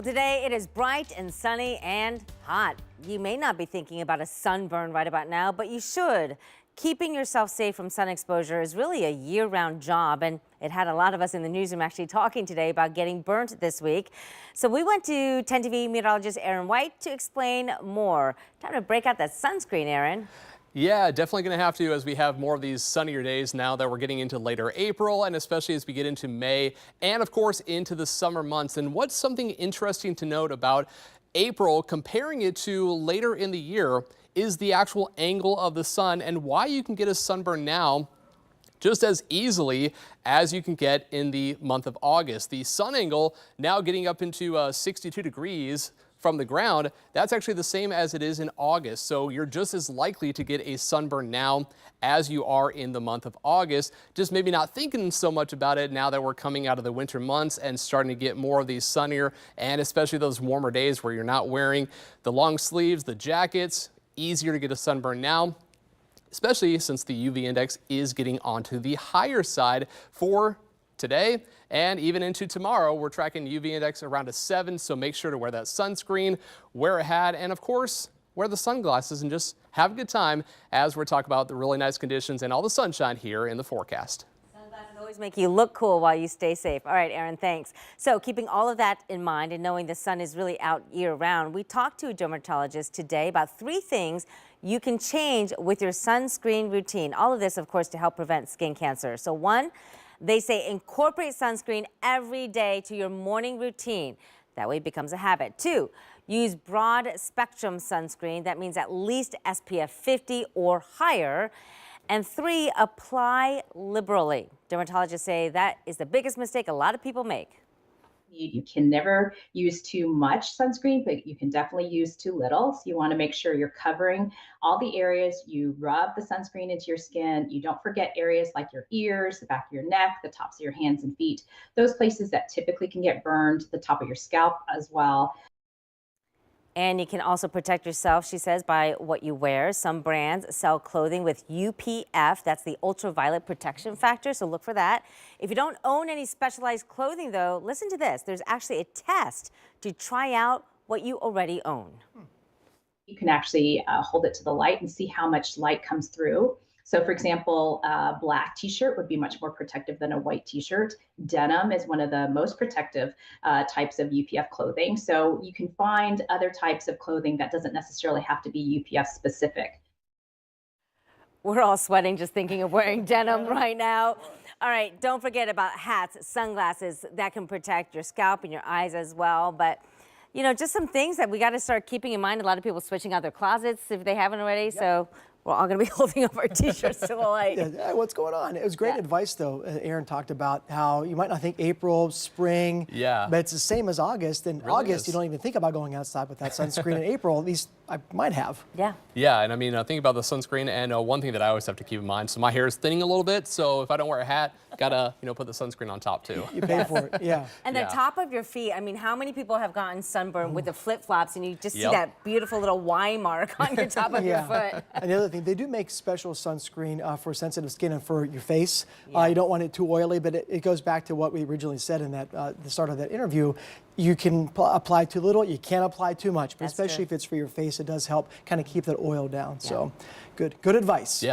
Well, today it is bright and sunny and hot. You may not be thinking about a sunburn right about now, but you should. Keeping yourself safe from sun exposure is really a year-round job, and it had a lot of us in the newsroom actually talking today about getting burnt this week. So we went to 10 TV meteorologist Aaron White to explain more. Time to break out that sunscreen, Aaron. Yeah, definitely going to have to as we have more of these sunnier days now that we're getting into later April, and especially as we get into May and of course into the summer months. And what's something interesting to note about April, comparing it to later in the year, is the actual angle of the sun and why you can get a sunburn now just as easily as you can get in the month of August. The sun angle now getting up into 62 degrees from the ground. That's actually the same as it is in August. So you're just as likely to get a sunburn now as you are in the month of August. Just maybe not thinking so much about it now that we're coming out of the winter months and starting to get more of these sunnier and especially those warmer days where you're not wearing the long sleeves, the jackets. Easier to get a sunburn now, especially since the UV index is getting onto the higher side for today and even into tomorrow. We're tracking UV index around a 7, so make sure to wear that sunscreen, wear a hat, and of course, wear the sunglasses and just have a good time as we're talking about the really nice conditions and all the sunshine here in the forecast. Sunglasses always make you look cool while you stay safe. All right, Aaron, thanks. So keeping all of that in mind and knowing the sun is really out year-round, we talked to a dermatologist today about 3 things you can change with your sunscreen routine. All of this, of course, to help prevent skin cancer. So 1, they say incorporate sunscreen every day to your morning routine. That way it becomes a habit. 2, use broad spectrum sunscreen. That means at least SPF 50 or higher. And 3, apply liberally. Dermatologists say that is the biggest mistake a lot of people make. You can never use too much sunscreen, but you can definitely use too little. So you want to make sure you're covering all the areas. You rub the sunscreen into your skin. You don't forget areas like your ears, the back of your neck, the tops of your hands and feet. Those places that typically can get burned, the top of your scalp as well. And you can also protect yourself, she says, by what you wear. Some brands sell clothing with UPF. That's the ultraviolet protection factor, so look for that. If you don't own any specialized clothing, though, listen to this. There's actually a test to try out what you already own. You can actually hold it to the light and see how much light comes through. So for example, a black t-shirt would be much more protective than a white t-shirt. Denim is one of the most protective types of UPF clothing. So you can find other types of clothing that doesn't necessarily have to be UPF specific. We're all sweating just thinking of wearing denim right now. All right, don't forget about hats, sunglasses that can protect your scalp and your eyes as well. But you know, just some things that we got to start keeping in mind. A lot of people switching out their closets if they haven't already. Yep. So we're all going to be holding up our t-shirts to the light. Yeah, what's going on? It was great advice, though. Aaron talked about how you might not think April, spring, but it's the same as August. In August, you don't even think about going outside with that sunscreen. In April, at least I might have. Yeah, and I mean, think about the sunscreen, and one thing that I always have to keep in mind, so my hair is thinning a little bit, so if I don't wear a hat, gotta put the sunscreen on top too. You pay for it, yeah. And the top of your feet, I mean, how many people have gotten sunburned with the flip-flops and you just see that beautiful little Y mark on your top of your foot? And the other thing, they do make special sunscreen for sensitive skin and for your face. You don't want it too oily, but it goes back to what we originally said in that the start of that interview. You can apply too little, you can't apply too much, but especially if it's for your face, it does help kind of keep that oil down. So good advice. Yeah.